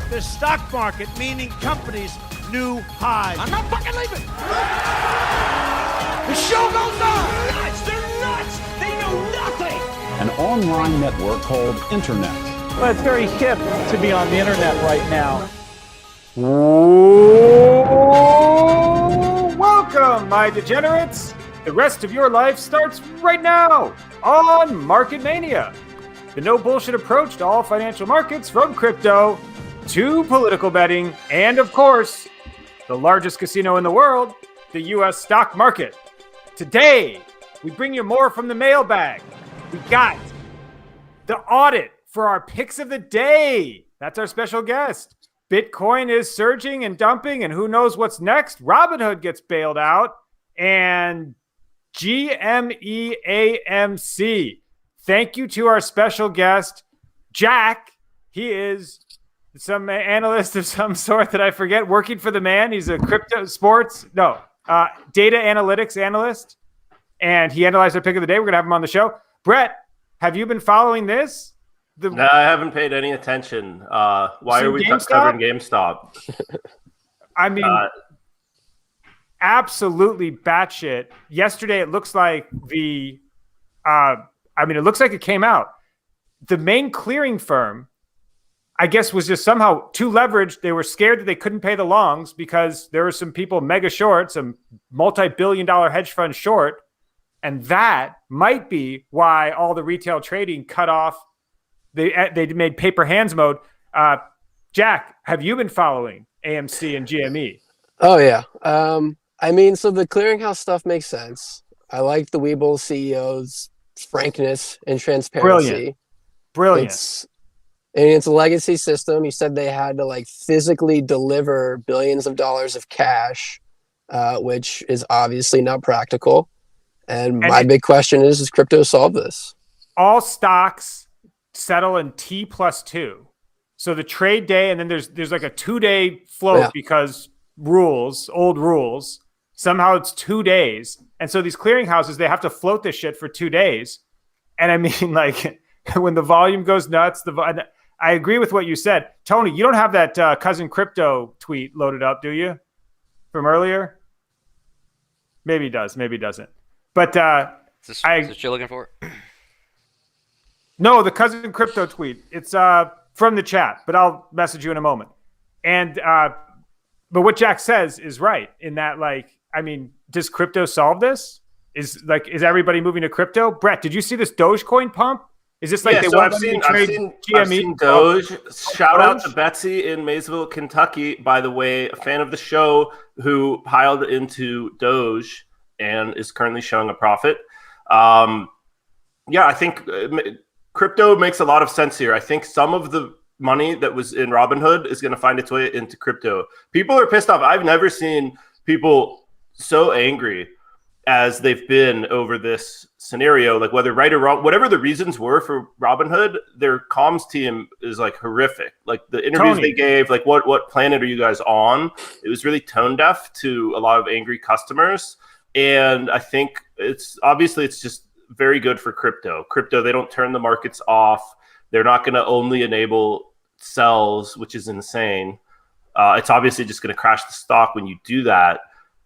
the stock market, meaning companies, new highs. I'm not fucking leaving. The show goes on. Nuts! They're nuts! They know nothing! An online network called Internet. Well, it's very hip to be on the internet right now. Welcome, my degenerates. The rest of your life starts right now on Market Mania. The no bullshit approach to all financial markets, from crypto to political betting, and of course, the largest casino in the world, the U.S. stock market. Today, we bring you more from the mailbag. We got the audit for our picks of the day. That's our special guest. Bitcoin is surging and dumping, and who knows what's next? Robinhood gets bailed out, and GMEAMC. Thank you to our special guest, Jack. He is some analyst of some sort that I forget, working for the man. He's a data analytics analyst, and he analyzed our pick of the day. We're going to have him on the show. Brett, have you been following this? No, I haven't paid any attention. Why are we covering GameStop? I mean, absolutely batshit. Yesterday, it looks like it looks like it came out. The main clearing firm, I guess, was just somehow too leveraged. They were scared that they couldn't pay the longs because there were some people mega short, some multi-billion-dollar hedge fund short. And that might be why all the retail trading cut off. They made paper hands mode. Jack, have you been following AMC and GME? Oh, yeah. So the clearinghouse stuff makes sense. I like the Webull CEO's frankness and transparency. Brilliant. It's a legacy system. He said they had to physically deliver billions of dollars of cash, which is obviously not practical. And my big question is, does crypto solve this? All stocks settle in T+2. So the trade day, and then there's like a 2-day float because old rules. Somehow it's 2 days. And so these clearinghouses, they have to float this shit for 2 days. And I mean, when the volume goes nuts, I agree with what you said. Tony, you don't have that Cousin Crypto tweet loaded up, do you? From earlier? Maybe he does, maybe he doesn't. But is this what you're looking for? No, the Cousin Crypto tweet. It's from the chat, but I'll message you in a moment. And but what Jack says is right in that, does crypto solve this? Is everybody moving to crypto? Brett, did you see this Dogecoin pump? Is this they want to trade GME? I've seen Doge. Shout out to Betsy in Maysville, Kentucky, by the way, a fan of the show who piled into Doge and is currently showing a profit. I think crypto makes a lot of sense here. I think some of the money that was in Robinhood is going to find its way into crypto. People are pissed off. I've never seen people so angry as they've been over this scenario, whether right or wrong, whatever the reasons were for Robinhood, their comms team is horrific. The interviews Tony, they gave, what planet are you guys on? It was really tone deaf to a lot of angry customers. And I think it's just very good for crypto. Crypto, they don't turn the markets off. They're not going to only enable sells, which is insane. It's obviously just going to crash the stock when you do that.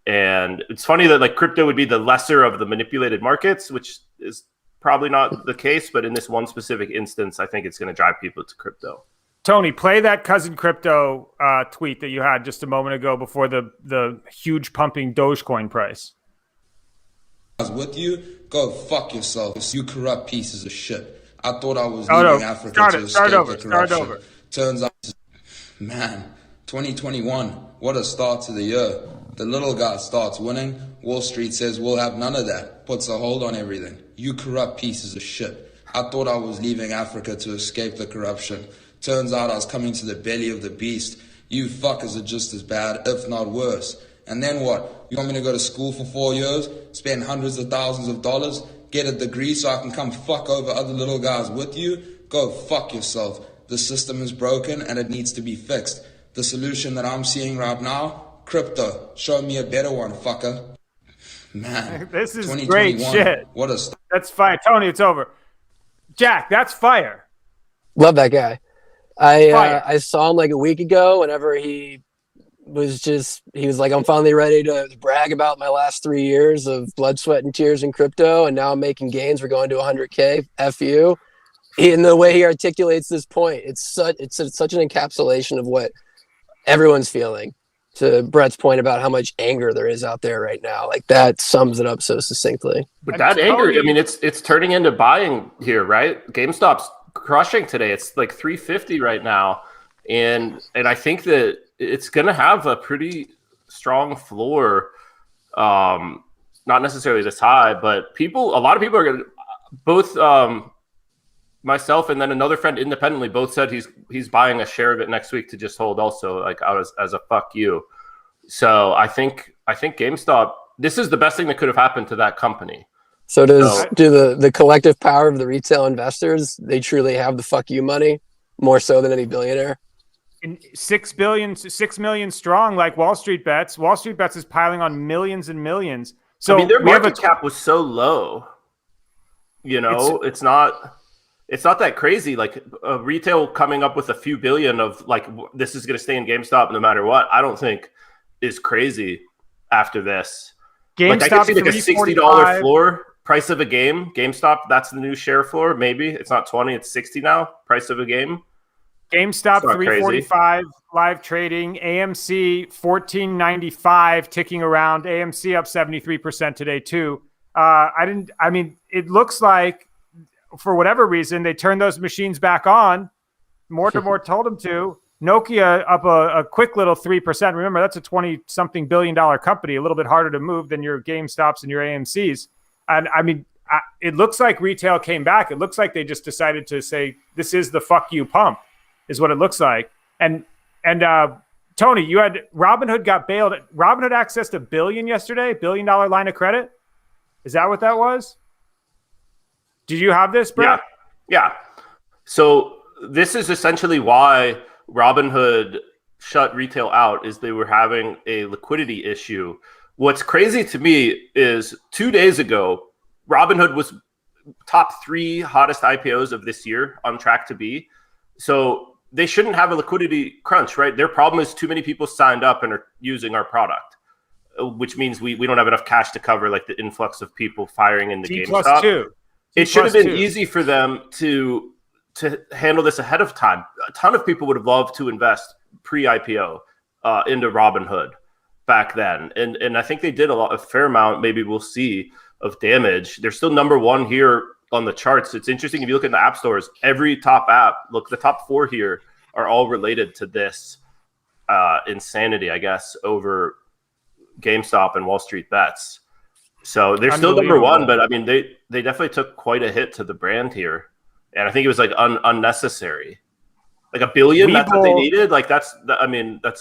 And it's funny that crypto would be the lesser of the manipulated markets, which is probably not the case. But in this one specific instance, I think it's going to drive people to crypto. Tony, play that Cousin Crypto tweet that you had just a moment ago before the huge pumping Dogecoin price. With you, go fuck yourself, you corrupt pieces of shit. I thought I was leaving Africa to escape the corruption. Turns out, man, 2021, what a start to the year. The little guy starts winning. Wall Street says we'll have none of that. Puts a hold on everything. You corrupt pieces of shit. I thought I was leaving Africa to escape the corruption. Turns out I was coming to the belly of the beast. You fuckers are just as bad, if not worse. And then what? You want me to go to school for 4 years, spend hundreds of thousands of dollars, get a degree so I can come fuck over other little guys with you? Go fuck yourself. The system is broken and it needs to be fixed. The solution that I'm seeing right now, crypto. Show me a better one, fucker. Man, this is great shit. What a That's fire. Tony, it's over. Jack, that's fire. Love that guy. I saw him like a week ago. Whenever he was like, I'm finally ready to brag about my last 3 years of blood, sweat, and tears in crypto, and now I'm making gains. We're going to 100K. F you. In the way he articulates this point, it's such an encapsulation of what everyone's feeling. To Brett's point about how much anger there is out there right now, like that sums it up so succinctly. But that anger, I mean, it's turning into buying here, right? GameStop's crushing today. It's like 350 right now, and I think that it's going to have a pretty strong floor. Not necessarily this high, but a lot of people are going to both. Myself and then another friend independently both said he's buying a share of it next week to just hold also, like out as a fuck you. So I think GameStop, this is the best thing that could have happened to that company. So do the collective power of the retail investors, they truly have the fuck you money more so than any billionaire? And 6 million strong, like Wall Street Bets. Wall Street Bets is piling on millions and millions. So I mean, their market cap was so low. It's not that crazy. Like retail coming up with a few billion of like, this is going to stay in GameStop no matter what, I don't think is crazy after this. Like I could see like a $60 floor price of a game. GameStop, that's the new share floor. Maybe it's not 20, it's 60 now. Price of a game. GameStop 345 live trading. AMC 1495 ticking around. AMC up 73% today too. It looks like, for whatever reason, they turned those machines back on. Mortimer told them to. Nokia up a quick little 3%. Remember, that's a 20-something billion dollar company, a little bit harder to move than your GameStops and your AMCs. And I mean, it looks like retail came back. It looks like they just decided to say, this is the fuck you pump, is what it looks like. And Tony, you had Robinhood got bailed. Robinhood accessed $1 billion yesterday, $1 billion line of credit. Is that what that was? Did you have this, Brett? Yeah. So this is essentially why Robinhood shut retail out, is they were having a liquidity issue. What's crazy to me is 2 days ago, Robinhood was top 3 hottest IPOs of this year, on track to be. So they shouldn't have a liquidity crunch, right? Their problem is too many people signed up and are using our product, which means we don't have enough cash to cover like the influx of people firing in the GameStop. It should have been easy for them to handle this ahead of time. A ton of people would have loved to invest pre-IPO into Robinhood back then. And I think they did a fair amount, maybe we'll see, of damage. They're still number 1 here on the charts. It's interesting if you look in the app stores, every top app, look, the top 4 here are all related to this insanity, I guess, over GameStop and Wall Street Bets. So they're still number 1, but I mean, they definitely took quite a hit to the brand here. And I think it was like unnecessary. Like $1 billion, that's what they needed. Like that's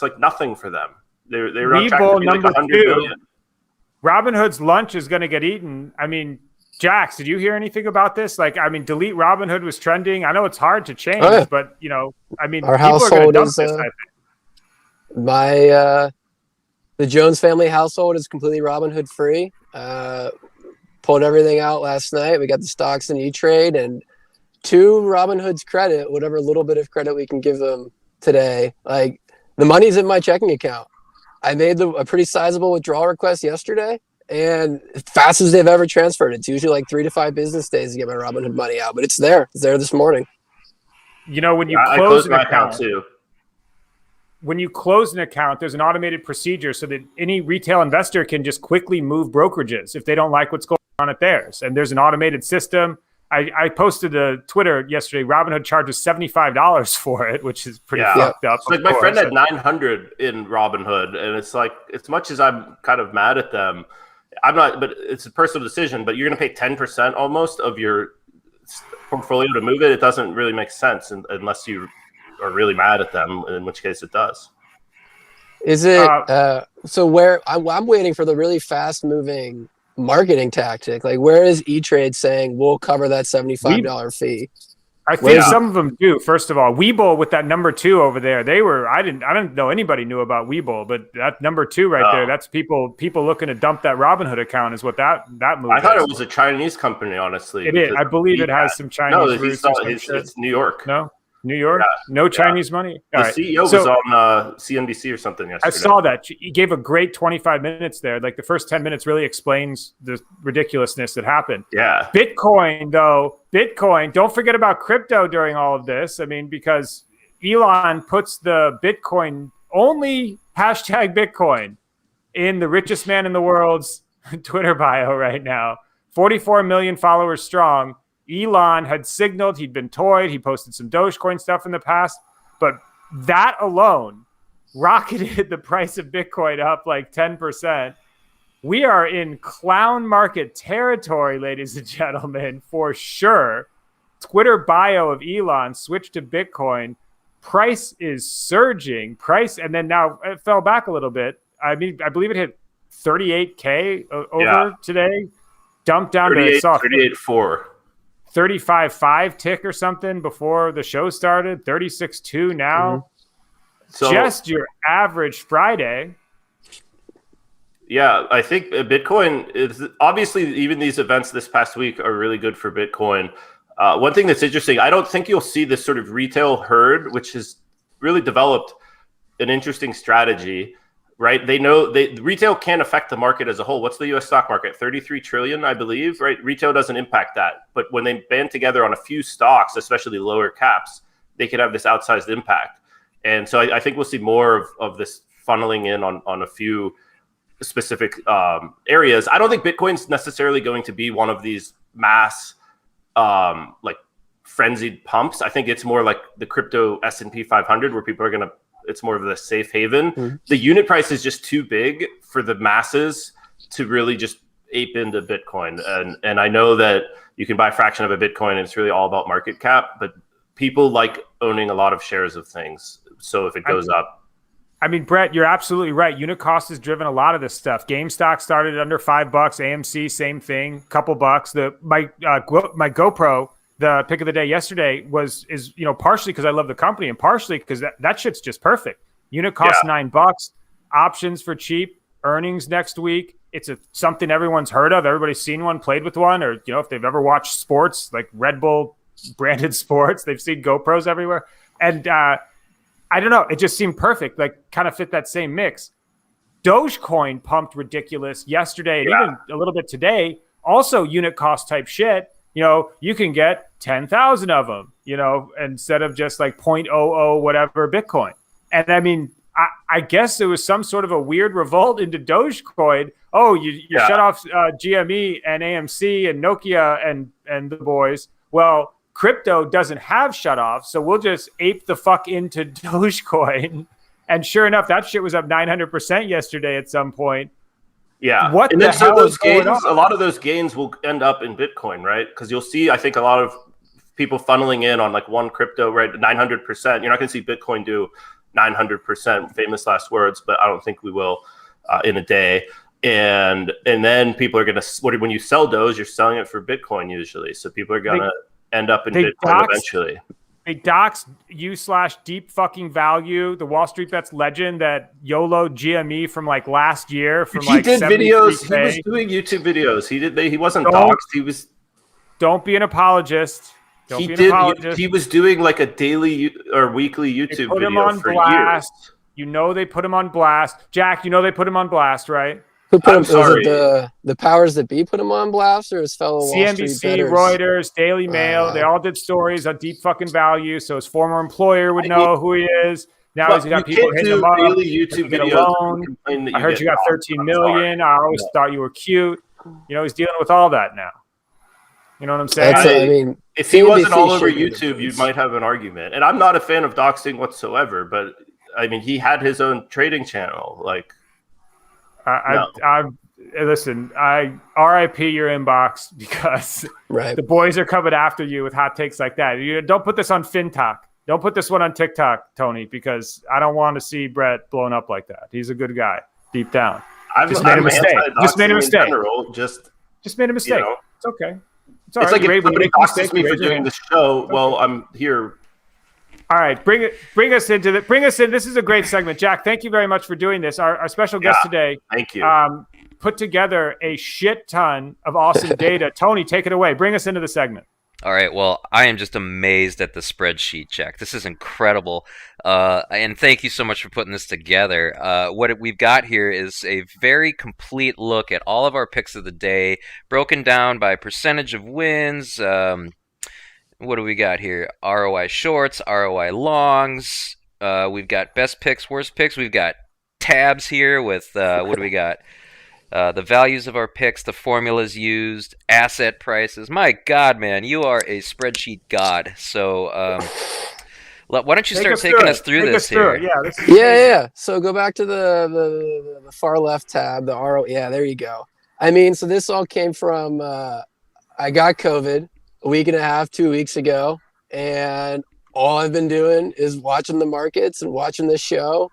like nothing for them. They were on track to be like $100 billion. Robinhood's lunch is going to get eaten. I mean, Jax, did you hear anything about this? Like, I mean, delete Robinhood was trending. I know it's hard to change, but I mean, our people are going to dump is, this, I think. The Jones family household is completely Robinhood free. Pulled everything out last night. We got the stocks in E-Trade, and to Robinhood's credit, whatever little bit of credit we can give them today, like the money's in my checking account. I made a pretty sizable withdrawal request yesterday, and as fast as they've ever transferred. It's usually like 3 to 5 business days to get my Robinhood money out, but it's there. It's there this morning. When you close an account too. When you close an account, there's an automated procedure so that any retail investor can just quickly move brokerages if they don't like what's going on at theirs. And there's an automated system. I posted to Twitter yesterday. Robinhood charges $75 for it, which is pretty fucked up. Like my friend had 900 in Robinhood, and it's like, as much as I'm kind of mad at them, I'm not. But it's a personal decision. But you're going to pay 10% almost of your portfolio to move it. It doesn't really make sense unless you are really mad at them, in which case it does. Is it so? Where I'm waiting for the really fast moving marketing tactic, like where is E-Trade saying we'll cover that $75 fee? I think some of them do. First of all, Webull with that number 2 over there, I didn't know anybody knew about Webull, but that number 2 right there, that's people looking to dump that Robinhood account is what that move. I thought it was a Chinese company, honestly. It is. I believe it has some Chinese roots. It's New York. No. New York, no Chinese money. The CEO was on CNBC or something yesterday. I saw that. He gave a great 25 minutes there. Like the first 10 minutes really explains the ridiculousness that happened. Yeah. Bitcoin, don't forget about crypto during all of this. I mean, because Elon puts the Bitcoin, only hashtag Bitcoin, in the richest man in the world's Twitter bio right now. 44 million followers strong. Elon had signaled he'd been toyed. He posted some Dogecoin stuff in the past, but that alone rocketed the price of Bitcoin up like 10%. We are in clown market territory, ladies and gentlemen, for sure. Twitter bio of Elon switched to Bitcoin. Price is surging. And then now it fell back a little bit. I mean, I believe it hit 38K over today. Dumped down to 38.4. 35.5 tick or something before the show started. 36.2 now. So, just your average Friday. Yeah, I think Bitcoin is obviously, even these events this past week are really good for Bitcoin. One thing that's interesting, I don't think you'll see this sort of retail herd, which has really developed an interesting strategy. Right, they know retail can't affect the market as a whole. What's the U.S. stock market? 33 trillion, I believe. Right, retail doesn't impact that. But when they band together on a few stocks, especially lower caps, they could have this outsized impact. And so I think we'll see more of this funneling in on a few specific areas. I don't think Bitcoin's necessarily going to be one of these mass like frenzied pumps. I think it's more like the crypto S&P 500, where people are going to. It's more of the safe haven. The unit price is just too big for the masses to really just ape into Bitcoin. And I know that you can buy a fraction of a Bitcoin and it's really all about market cap, but people like owning a lot of shares of things. So if it goes up. I mean, Brett, you're absolutely right. Unit cost has driven a lot of this stuff. GameStop started at under $5. AMC, same thing, couple bucks. My GoPro, the pick of the day yesterday is partially because I love the company and partially because that shit's just perfect. Unit cost $9, options for cheap, earnings next week. It's something everyone's heard of. Everybody's seen one, played with one, or if they've ever watched sports like Red Bull branded sports, they've seen GoPros everywhere. And I don't know, it just seemed perfect, like kind of fit that same mix. Dogecoin pumped ridiculous yesterday and even a little bit today. Also unit cost type shit. You can get 10,000 of them, instead of just like 0.00 whatever Bitcoin. And I mean, I guess there was some sort of a weird revolt into Dogecoin. Oh, you shut off GME and AMC and Nokia and the boys. Well, crypto doesn't have shut off, so we'll just ape the fuck into Dogecoin. And sure enough, that shit was up 900% yesterday at some point. Yeah. What and the then hell so those is going gains, on? a lot of those gains will end up in Bitcoin, right? Because you'll see, I think, a lot of people funneling in on like one crypto, right? 900%. You're not going to see Bitcoin do 900%, famous last words, but I don't think we will in a day. And then people are going to, when you sell Doge, you're selling it for Bitcoin usually. So people are going to end up in Bitcoin eventually. They doxed u/deep fucking value, the Wall Street Bets legend that YOLO GME from like last year. He did videos. He was doing YouTube videos. He wasn't doxed. He was. Don't be an apologist. He was doing like a daily or weekly YouTube video for years. They put him on blast. Jack, they put him on blast, right? Who put him? Was it the powers that be put him on blast, or his fellow Wall Street CNBC, bettors? Reuters, Daily Mail? They all did stories on deep fucking value, so his former employer would know who he is. Now he's got people hitting him up. Daily YouTube videos. I heard you got 13 million. I always thought you were cute. He's dealing with all that now. You know what I'm saying? If he wasn't all over YouTube, you might have an argument. And I'm not a fan of doxing whatsoever, but I mean, he had his own trading channel. Like, listen, I RIP your inbox because the boys are coming after you with hot takes like that. Don't put this on FinTalk. Don't put this one on TikTok, Tony, because I don't want to see Brett blown up like that. He's a good guy deep down. Just made a mistake. Just made a mistake. Just made a mistake. It's okay. It's all right. Like if somebody doxes me for doing the show, well, I'm here. All right, bring us in. This is a great segment, Jack. Thank you very much for doing this. Our special guest today, thank you, put together a shit ton of awesome data. Tony, take it away. Bring us into the segment. All right. Well, I am just amazed at the spreadsheet, Jack. This is incredible. And thank you so much for putting this together. What we've got here is a very complete look at all of our picks of the day, broken down by percentage of wins. What do we got here? ROI shorts, ROI longs. We've got best picks, worst picks. We've got tabs here with what do we got? The values of our picks, the formulas used, asset prices. My God, man, you are a spreadsheet god. So why don't you start taking us through this here? Yeah. So go back to the far left tab, the RO. Yeah, there you go. I mean, so this all came from I got COVID a week and a half, 2 weeks ago, and all I've been doing is watching the markets and watching this show,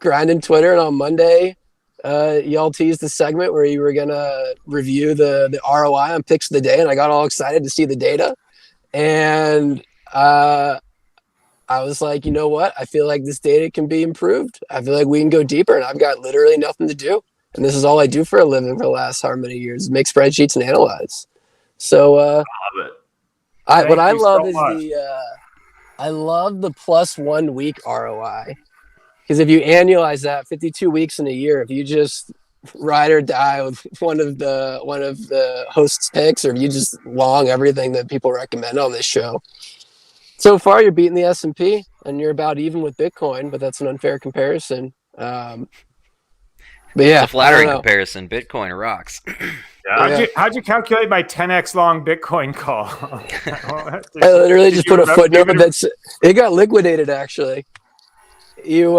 grinding Twitter, and on Monday, y'all teased the segment where you were gonna review the ROI on picks of the day, and I got all excited to see the data, and I was like, you know what? I feel like this data can be improved. I feel like we can go deeper, and I've got literally nothing to do, and this is all I do for a living for the last how many years: make spreadsheets and analyze. So I love it. I love the plus 1 week ROI. Because if you annualize that, 52 weeks in a year, if you just ride or die with one of the hosts' picks, or if you just long everything that people recommend on this show, so far you're beating the S&P and you're about even with Bitcoin, but that's an unfair comparison. But yeah, it's a flattering comparison. Bitcoin rocks. How'd you calculate my 10x long Bitcoin call? I literally just put a footnote that's it got liquidated actually. You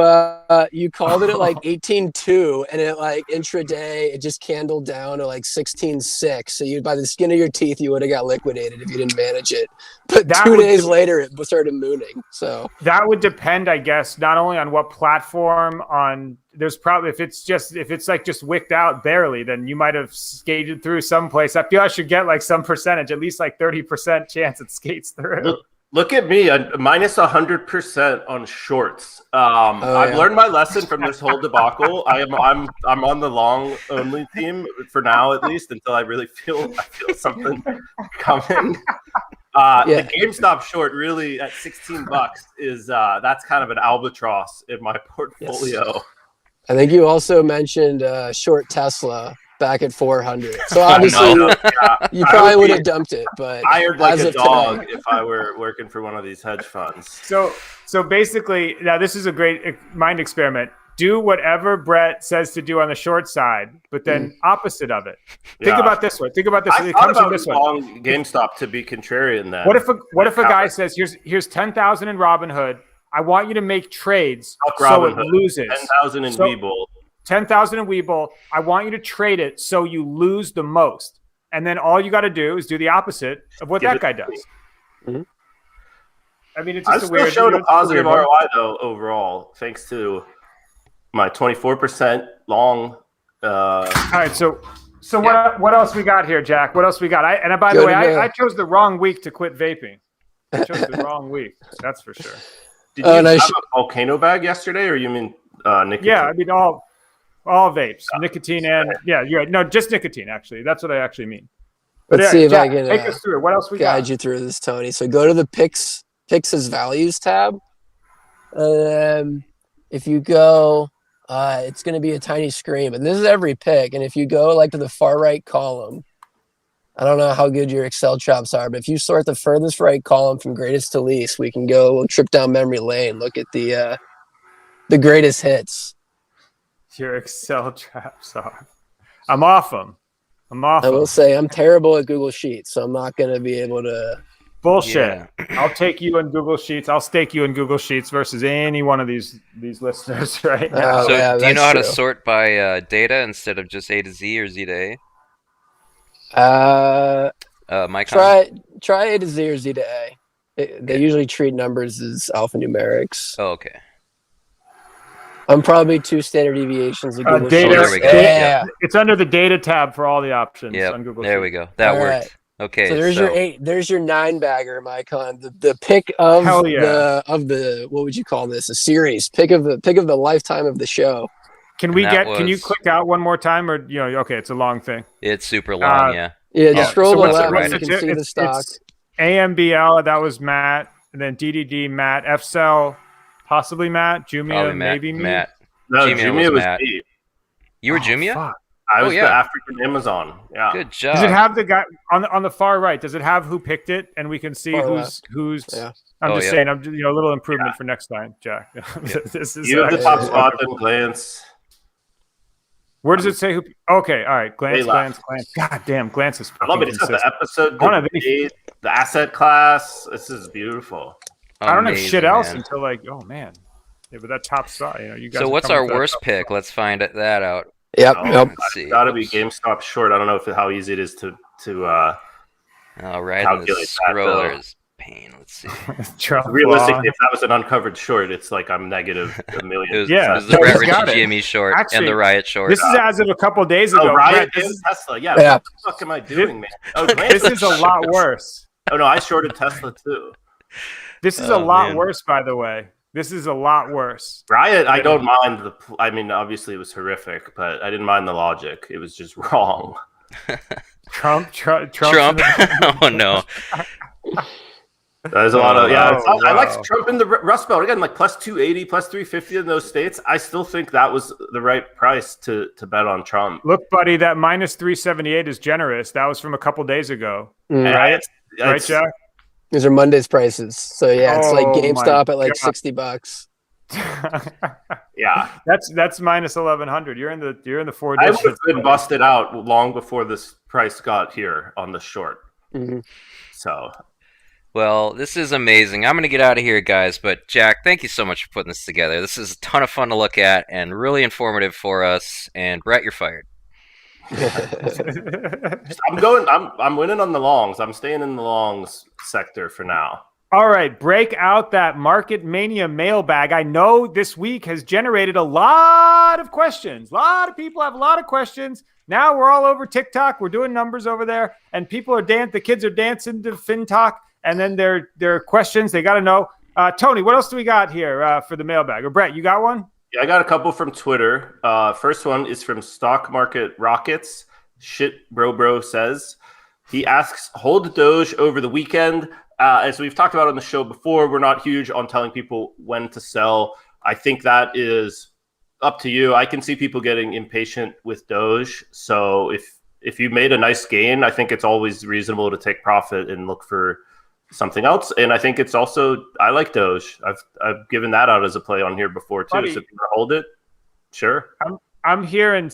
called it at like 18.2, and it like intraday it just candled down to like 16.6. So you, by the skin of your teeth, you would have got liquidated if you didn't manage it. But that 2 days later, it started mooning. So that would depend, I guess, not only on what platform. On there's probably if it's like just wicked out barely, then you might have skated through someplace. I feel I should get like some percentage, at least like 30% chance it skates through. Look at me, minus 100% on shorts. I've learned my lesson from this whole debacle. I'm on the long only team for now, at least, until I really feel something coming. The GameStop short really at $16 is that's kind of an albatross in my portfolio. Yes. I think you also mentioned short Tesla back at 400. So obviously you probably would have dumped it, but tired like a dog if I were working for one of these hedge funds. So basically, now this is a great mind experiment. Do whatever Brett says to do on the short side, but then opposite of it. Think about this one. Think about this. It comes from this one. GameStop to be contrarian. Then what if a guy says, "Here's 10,000 in Robinhood. I want you to make trades so it loses. 10,000 in Webull. 10,000 in Webull. I want you to trade it so you lose the most. And then all you got to do is do the opposite of what that guy does." Mm-hmm. I mean, it's just a weird. Showed a positive ROI though overall, thanks to my 24% long. All right, so what else we got here, Jack? What else we got? By the way, I chose the wrong week to quit vaping. I chose the wrong week. That's for sure. Did you have a volcano bag yesterday, or you mean nicotine? Yeah, I mean all vapes, nicotine, and you're right. No, just nicotine. Actually, that's what I actually mean. Let's see if Jack, I can take us through it. What else we guide you through this, Tony. So go to the picks as values tab. If you go, it's going to be a tiny screen, but this is every pick. And if you go like to the far right column, I don't know how good your Excel chops are, but if you sort the furthest right column from greatest to least, we'll trip down memory lane. Look at the greatest hits. Your Excel traps are. I'm off them. I will say I'm terrible at Google Sheets, so I'm not going to be able to. Bullshit. Yeah. I'll take you in Google Sheets. I'll stake you in Google Sheets versus any one of these listeners right now. So do you know how to sort by data instead of just A to Z or Z to A? Try A to Z or Z to A. They usually treat numbers as alphanumerics. Oh, okay. I'm probably 2 standard deviations of Google data. Sheets. There we go. Yeah. It's under the data tab for all the options on Google There Sheets. we go. That worked. Right. Okay. So there's your 8. There's your 9 bagger, Micon. The pick of the what would you call this? A series. Pick of the lifetime of the show. Can you click out one more time, or okay, it's a long thing. It's super long, Yeah, just scroll to the left. You can see the stock. AMBL, that was Matt. And then DDD, Matt. FCell, possibly Matt. Jumia, maybe me. Matt. No, Jumia was Matt. me. You were Jumia? Fuck. I was the African Amazon. Yeah. Good job. Does it have the guy on the far right? Does it have who picked it, and we can see who's? Yeah. I'm just saying. I'm a little improvement for next time, Jack. This is you have the top spot and Glance. Where does it say who? Okay, all right. Glance. God damn, Glance is. I love it. It's got the episode, the asset class. This is beautiful. I don't have shit else until like, oh man, but that top spot. You guys. So what's our worst pick? Let's find that out. Yep. Let's see. Got to be GameStop short. I don't know how easy it is to right. The scroller is pain. Let's see. Realistically, if that was an uncovered short, it's like I'm negative $1 million. It was the Brett Ritchie GME short and the Riot short. This is as of a couple days ago. Riot is Tesla. Yeah. What the fuck am I doing, man? This is a lot worse. Oh no, I shorted Tesla too. This is a lot worse, by the way. This is a lot worse. Riot, I don't mind I mean, obviously it was horrific, but I didn't mind the logic. It was just wrong. Trump. Oh no. There's a lot of I liked Trump in the Rust Belt again, like plus 280, plus 350 in those states. I still think that was the right price to bet on Trump. Look, buddy, that minus 378 is generous. That was from a couple days ago, right? Right, Jack? These are Monday's prices. So yeah, it's like GameStop at like $60. Yeah, that's minus 1100. You're in the four. I would have been busted out long before this price got here on the short. Mm-hmm. So, well, this is amazing. I'm going to get out of here, guys. But Jack, thank you so much for putting this together. This is a ton of fun to look at and really informative for us. And Brett, you're fired. I'm winning on the longs. I'm staying in the longs sector for now. All right, break out that Market Mania mailbag. I know this week has generated a lot of questions. A lot of people have a lot of questions. Now we're all over TikTok. We're doing numbers over there, and people are the kids are dancing to FinTalk, and then their questions. They got to know. Tony, what else do we got here for the mailbag? Or Brett, you got one? Yeah, I got a couple from Twitter. First one is from Stock Market Rockets. Shit bro says. He asks, hold Doge over the weekend. As we've talked about on the show before, we're not huge on telling people when to sell. I think that is up to you. I can see people getting impatient with Doge. So if you made a nice gain, I think it's always reasonable to take profit and look for something else. And I think it's also, I like Doge. I've given that out as a play on here before too. Buddy, so if you want to hold it, sure. I'm hearing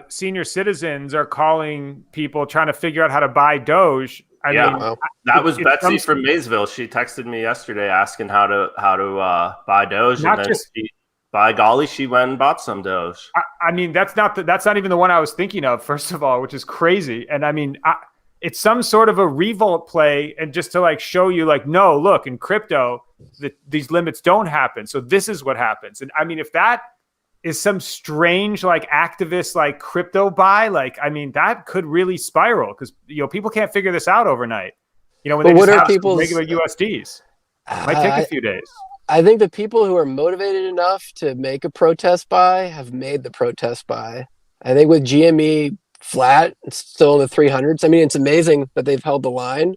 senior citizens are calling people trying to figure out how to buy Doge. I mean, that was Betsy from Maysville. She texted me yesterday asking how to buy Doge, and then by golly, she went and bought some Doge. I mean, that's not even the one I was thinking of. First of all, which is crazy, and I mean, it's some sort of a revolt play, and just to like show you, like, no, look, in crypto, these limits don't happen. So this is what happens, and I mean, if that is some strange like activist like crypto buy, like, I mean, that could really spiral because people can't figure this out overnight. When they just have regular USDs, it might take a few days. I think the people who are motivated enough to make a protest buy have made the protest buy. I think with GME flat, it's still in the 300s. I mean, it's amazing that they've held the line.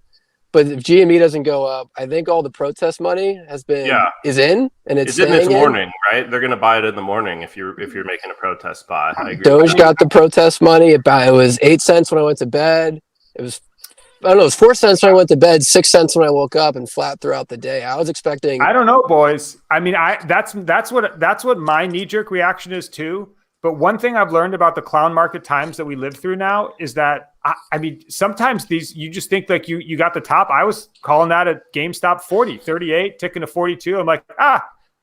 But if GME doesn't go up, I think all the protest money is in, and it's in this morning, right? They're going to buy it in the morning if you're making a protest buy. I agree. Doge got the protest money. It was 8 cents when I went to bed. It was 4 cents when I went to bed, 6 cents when I woke up, and flat throughout the day. I was expecting. I don't know, boys. I mean, that's what my knee-jerk reaction is too. But one thing I've learned about the clown market times that we live through now is that, I mean, sometimes you just think like you got the top. I was calling that at GameStop 40, 38, ticking to 42. I'm like,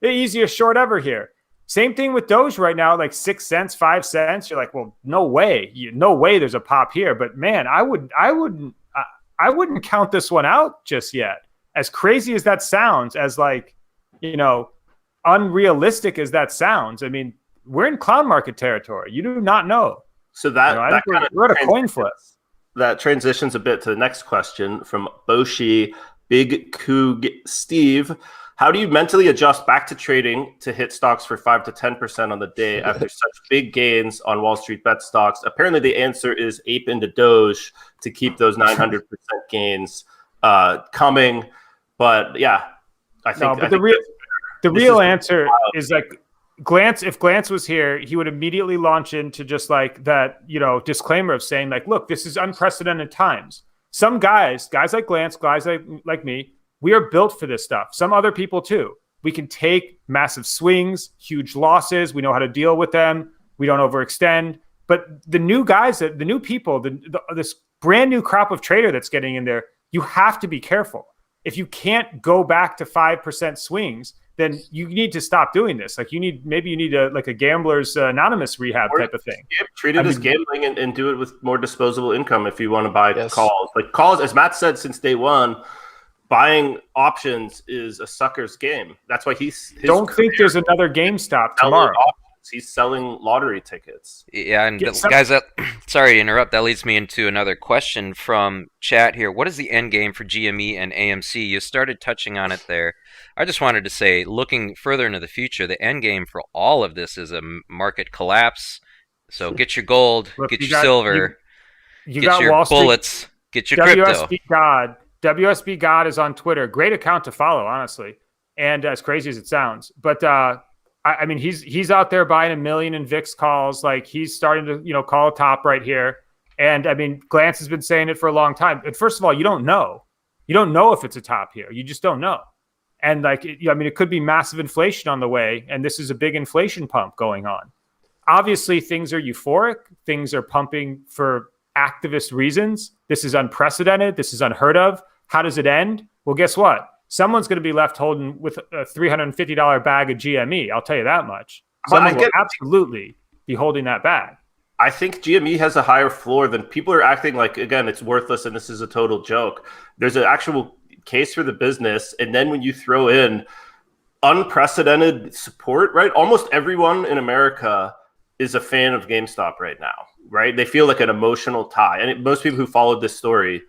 the easiest short ever here. Same thing with Doge right now, like 6 cents, 5 cents. You're like, well, no way there's a pop here. But man, I wouldn't count this one out just yet. As crazy as that sounds, as like, unrealistic as that sounds. I mean, we're in clown market territory. You do not know. So that we're at a coin flip. That transitions a bit to the next question from Boshi Big Coog Steve. How do you mentally adjust back to trading to hit stocks for 5 to 10% on the day after such big gains on Wall Street bet stocks? Apparently the answer is ape into Doge to keep those 900% gains. coming. But yeah, I think. No, but the real answer is like Glance. If Glance was here, he would immediately launch into just like that, disclaimer of saying like, look, this is unprecedented times. Some guys like Glance, guys like me, we are built for this stuff. Some other people too. We can take massive swings, huge losses. We know how to deal with them. We don't overextend. But the new guys, the new people, this brand new crop of trader that's getting in there, you have to be careful. If you can't go back to 5% swings, then you need to stop doing this. Like you need a gambler's anonymous rehab type of thing. Treat it as gambling and do it with more disposable income if you want to buy calls. Like calls, as Matt said since day one, buying options is a sucker's game. That's why don't think there's another GameStop tomorrow. He's selling lottery tickets. Yeah, and guys, sorry to interrupt. That leads me into another question from chat here. What is the end game for GME and AMC? You started touching on it there. I just wanted to say, looking further into the future, the end game for all of this is a market collapse. So get your gold, get your silver, get your bullets, get your crypto. WSB God is on Twitter. Great account to follow, honestly, and as crazy as it sounds. But I mean, he's out there buying 1 million in VIX calls. Like he's starting to call a top right here. And I mean, Glance has been saying it for a long time. But first of all, you don't know if it's a top here. You just don't know. And like, it could be massive inflation on the way. And this is a big inflation pump going on. Obviously, things are euphoric. Things are pumping for activist reasons. This is unprecedented. This is unheard of. How does it end? Well, guess what? Someone's going to be left holding with a $350 bag of GME. I'll tell you that much. Someone will absolutely be holding that bag. I think GME has a higher floor than people are acting like. Again, it's worthless and this is a total joke. There's an actual case for the business. And then when you throw in unprecedented support, right? Almost everyone in America is a fan of GameStop right now, right? They feel like an emotional tie. And most people who followed this story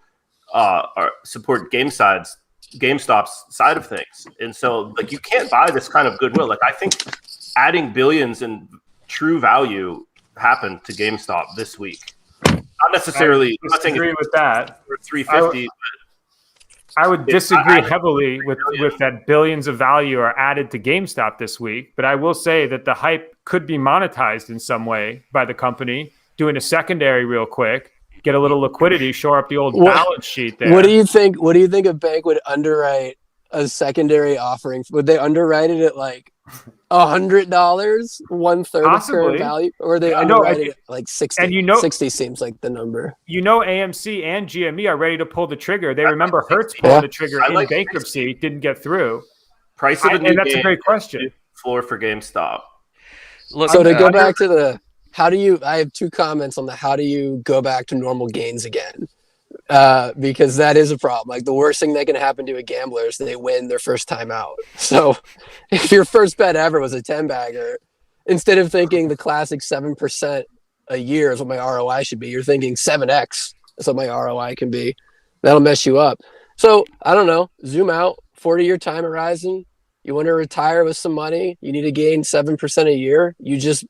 support GameStop's side of things. And so like you can't buy this kind of goodwill. Like I think adding billions in true value happened to GameStop this week. Not necessarily I disagree with that. For 350. I would disagree heavily with that billions of value are added to GameStop this week, but I will say that the hype could be monetized in some way by the company doing a secondary real quick. Get a little liquidity, shore up the old balance sheet there. What do you think a bank would underwrite a secondary offering? Would they underwrite it at like $100, 1/3 of current value? Or they underwrite it at like 60? And 60 seems like the number. AMC and GME are ready to pull the trigger. They remember Hertz pulling the trigger in bankruptcy, didn't get through. Price of and that's a great question. Floor for GameStop. Look, so to go back to the I have two comments on how do you go back to normal gains again? Because that is a problem. Like the worst thing that can happen to a gambler is they win their first time out. So if your first bet ever was a 10-bagger, instead of thinking the classic 7% a year is what my ROI should be, you're thinking 7x is what my ROI can be. That'll mess you up. So I don't know, zoom out, 40-year time horizon. You want to retire with some money. You need to gain 7% a year. You just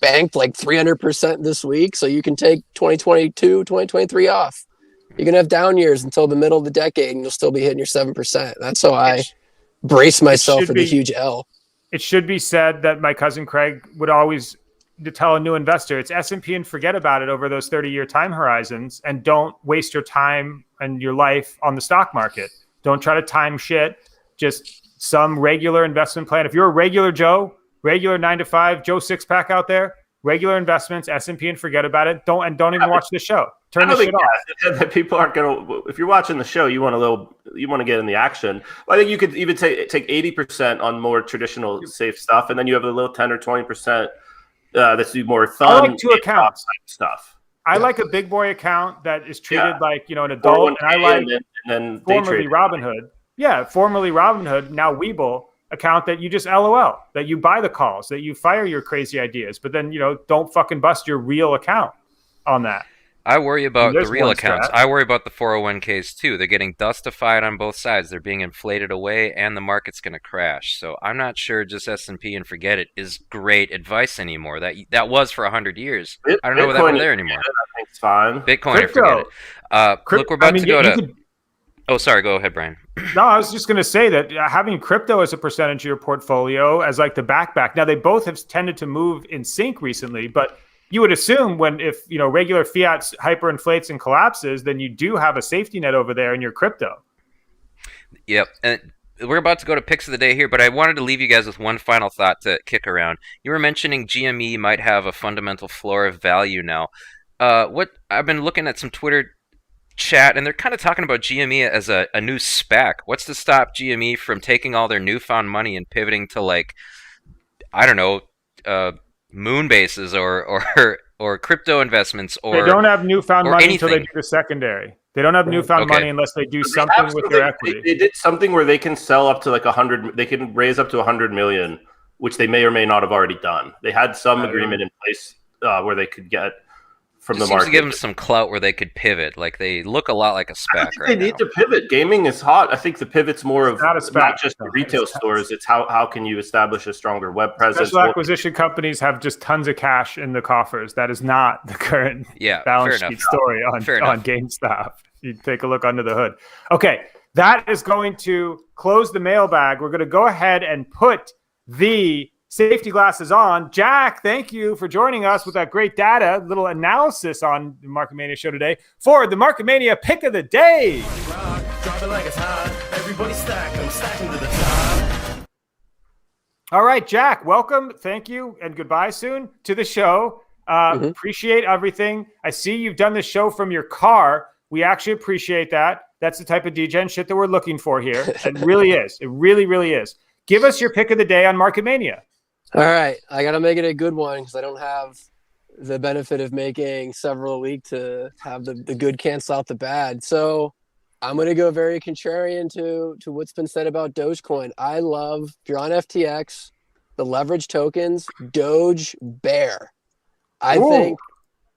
banked like 300% this week, so you can take 2022, 2023 off. You're gonna have down years until the middle of the decade, and you'll still be hitting your 7%. That's how I brace myself for the huge L. It should be said that my cousin Craig would always tell a new investor, it's S&P and forget about it over those 30-year time horizons, and don't waste your time and your life on the stock market. Don't try to time shit. Just some regular investment plan. If you're a regular Joe, regular 9-to-5 Joe six-pack out there, regular investments, S&P and forget about it. Don't even watch the show. Turn the shit off. That people aren't gonna. If you're watching the show, you want to get in the action. I think you could even take 80% on more traditional safe stuff, and then you have a little 10 or 20% that's more fun. I like two accounts stuff. I like a big boy account that is treated like an adult, and I like formerly Robinhood. Yeah, formerly Robinhood, now Webull account that you just LOL, that you buy the calls, that you fire your crazy ideas, but then don't fucking bust your real account on that. I worry about the real accounts. I worry about the 401ks too. They're getting dustified on both sides. They're being inflated away, and the market's going to crash. So I'm not sure just S&P and forget it is great advice anymore. That was for 100 years. I don't know whether that's there anymore. I think it's fine. Bitcoin, forget it. Look, we're about to go to. Oh, sorry. Go ahead, Brian. No, I was just going to say that having crypto as a percentage of your portfolio as like the backpack. Now, they both have tended to move in sync recently, but you would assume if regular fiat hyperinflates and collapses, then you do have a safety net over there in your crypto. Yep. And we're about to go to picks of the day here, but I wanted to leave you guys with one final thought to kick around. You were mentioning GME might have a fundamental floor of value now. What I've been looking at some Twitter chat, and they're kind of talking about GME as a new SPAC. What's to stop GME from taking all their newfound money and pivoting to, like, I don't know, moon bases or crypto investments? Or they don't have newfound money anything. until they do the secondary. They don't have newfound money unless they do something with their equity. They did something where they can sell up to like 100. They can raise up to 100 million, which they may or may not have already done. They had some agreement in place where they could get from the market. Seems to give them some clout where they could pivot. Like, they look a lot like a SPAC right they need to pivot. Gaming is hot. I think the pivot's more of not just the retail stores. It's how can you establish a stronger web presence. Special acquisition companies have just tons of cash in the coffers. That is not the current balance sheet story on GameStop. You take a look under the hood. Okay, that is going to close the mailbag. We're going to go ahead and put the safety glasses on. Jack, thank you for joining us with that great data, little analysis on the Market Mania show today for the Market Mania pick of the day. All right, Jack, welcome. Thank you and goodbye soon to the show. Appreciate everything. I see you've done this show from your car. We actually appreciate that. That's the type of degen shit that we're looking for here. It really is. It really, really is. Give us your pick of the day on Market Mania. All right. I got to make it a good one because I don't have the benefit of making several a week to have the good cancel out the bad. So I'm going to go very contrarian to what's been said about Dogecoin. I love, if you're on FTX, the leverage tokens, Doge Bear. I think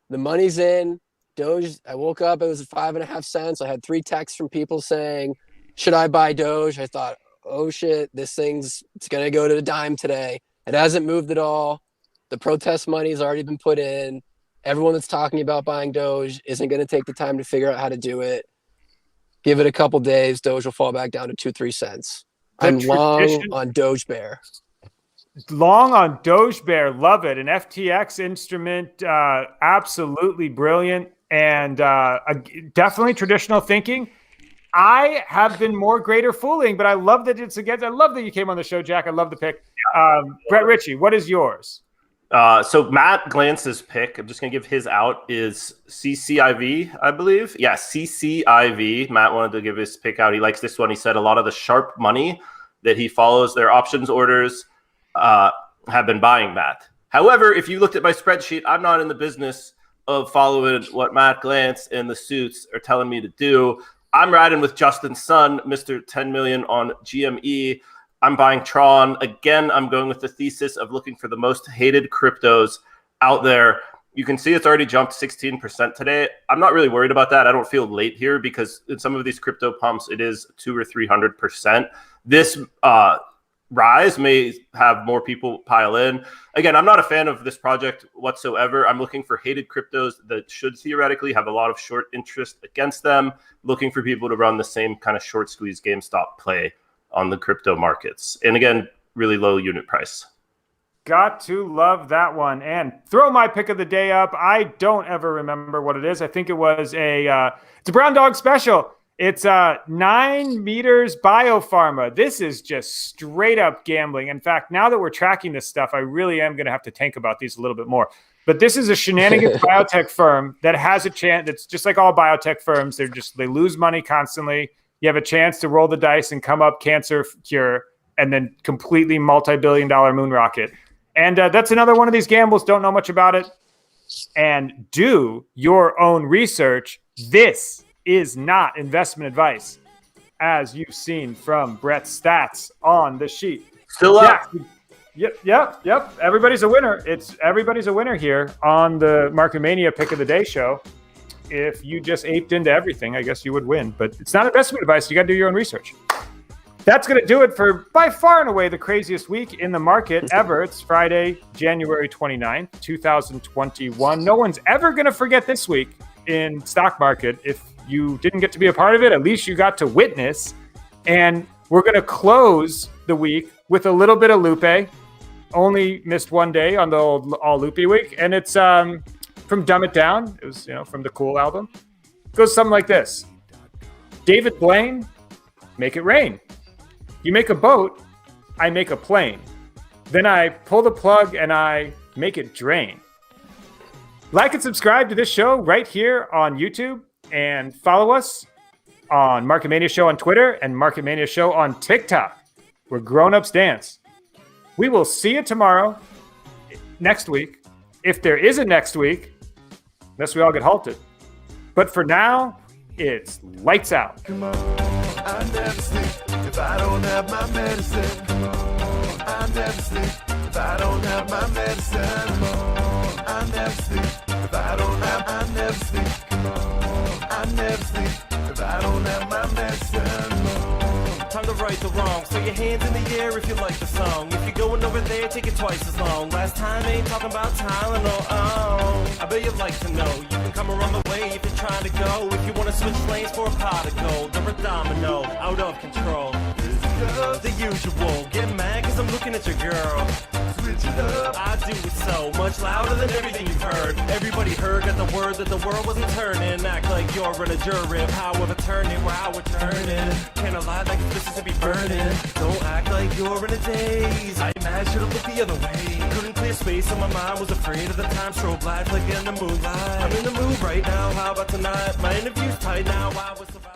the money's in. Doge, I woke up, it was 5.5 cents. I had 3 texts from people saying, should I buy Doge? I thought, oh shit, it's going to go to the dime today. It hasn't moved at all. The protest money has already been put in. Everyone that's talking about buying Doge isn't going to take the time to figure out how to do it. Give it a couple days, Doge will fall back down to 2-3 cents. I'm long on Doge Bear. Long on Doge Bear, love it. An FTX instrument, absolutely brilliant, and definitely traditional thinking. I have been more greater fooling, but I love that it's against. I love that you came on the show, Jack. I love the pick. Brett Ritchie, what is yours? So Matt Glance's pick, I'm just going to give his out, is CCIV, I believe. Yeah, CCIV. Matt wanted to give his pick out. He likes this one. He said a lot of the sharp money that he follows, their options orders, have been buying that. However, if you looked at my spreadsheet, I'm not in the business of following what Matt Glantz and the suits are telling me to do. I'm riding with Justin Sun, Mr. 10 million on GME. I'm buying Tron. Again, I'm going with the thesis of looking for the most hated cryptos out there. You can see it's already jumped 16% today. I'm not really worried about that. I don't feel late here because in some of these crypto pumps, it is 200 or 300%. This rise may have more people pile in. Again, I'm not a fan of this project whatsoever. I'm looking for hated cryptos that should theoretically have a lot of short interest against them, looking for people to run the same kind of short squeeze GameStop play on the crypto markets. And again, really low unit price. Got to love that one. And throw my pick of the day up. I don't ever remember what it is. I think it was it's a brown dog special. It's 9 meters biopharma. This is just straight up gambling. In fact, now that we're tracking this stuff, I really am going to have to think about these a little bit more. But this is a shenanigans biotech firm that has a chance. It's just like all biotech firms. They lose money constantly. You have a chance to roll the dice and come up cancer cure and then completely multi-billion-dollar moon rocket. And that's another one of these gambles. Don't know much about it. And do your own research. This is not investment advice, as you've seen from Brett's stats on the sheet. Still up. Yep. Everybody's a winner. Everybody's a winner here on the Market Mania Pick of the Day show. If you just aped into everything, I guess you would win. But it's not investment advice. You got to do your own research. That's going to do it for by far and away the craziest week in the market ever. It's Friday, January 29th, 2021. No one's ever going to forget this week in stock market if you didn't get to be a part of it, at least you got to witness. And we're going to close the week with a little bit of Lupe. Only missed one day on the old All Lupe week. And it's from Dumb It Down. It was, from the Cool album. It goes something like this. David Blaine, make it rain. You make a boat, I make a plane. Then I pull the plug and I make it drain. Like and subscribe to this show right here on YouTube and follow us on Market Mania Show on Twitter and Market Mania Show on TikTok, where grown-ups dance. We will see you tomorrow, next week, if there is a next week, unless we all get halted. But for now, it's lights out. Come on, I never sleep if I don't have my medicine. Come on, I never sleep if I don't have my medicine. Come on, I never sleep if I don't have. I never sleep. Come on, I never sleep if I don't have my medicine. Come on. Time to right the wrong. So your hands in the air if you like the song. If you're going over there, take it twice as long. Last time ain't talking about Tylenol. Oh, I bet you'd like to know. You can come around the way if you're trying to go. If you want to switch lanes for a pot of gold or a domino, out of control. The usual. Get mad cause I'm looking at your girl. Switch it up. I do it so much louder than everything you've heard. Everybody heard at the word that the world wasn't turning. Act like you're in a jury of how we're turning, wow we're turning. Can't lie like Mississippi burning. Don't act like you're in a daze. I imagine it look the other way. Couldn't clear space on my mind, was afraid of the time. Strobe light, like in the moonlight. I'm in the mood right now, how about tonight? My interview's tight now, I was surviving.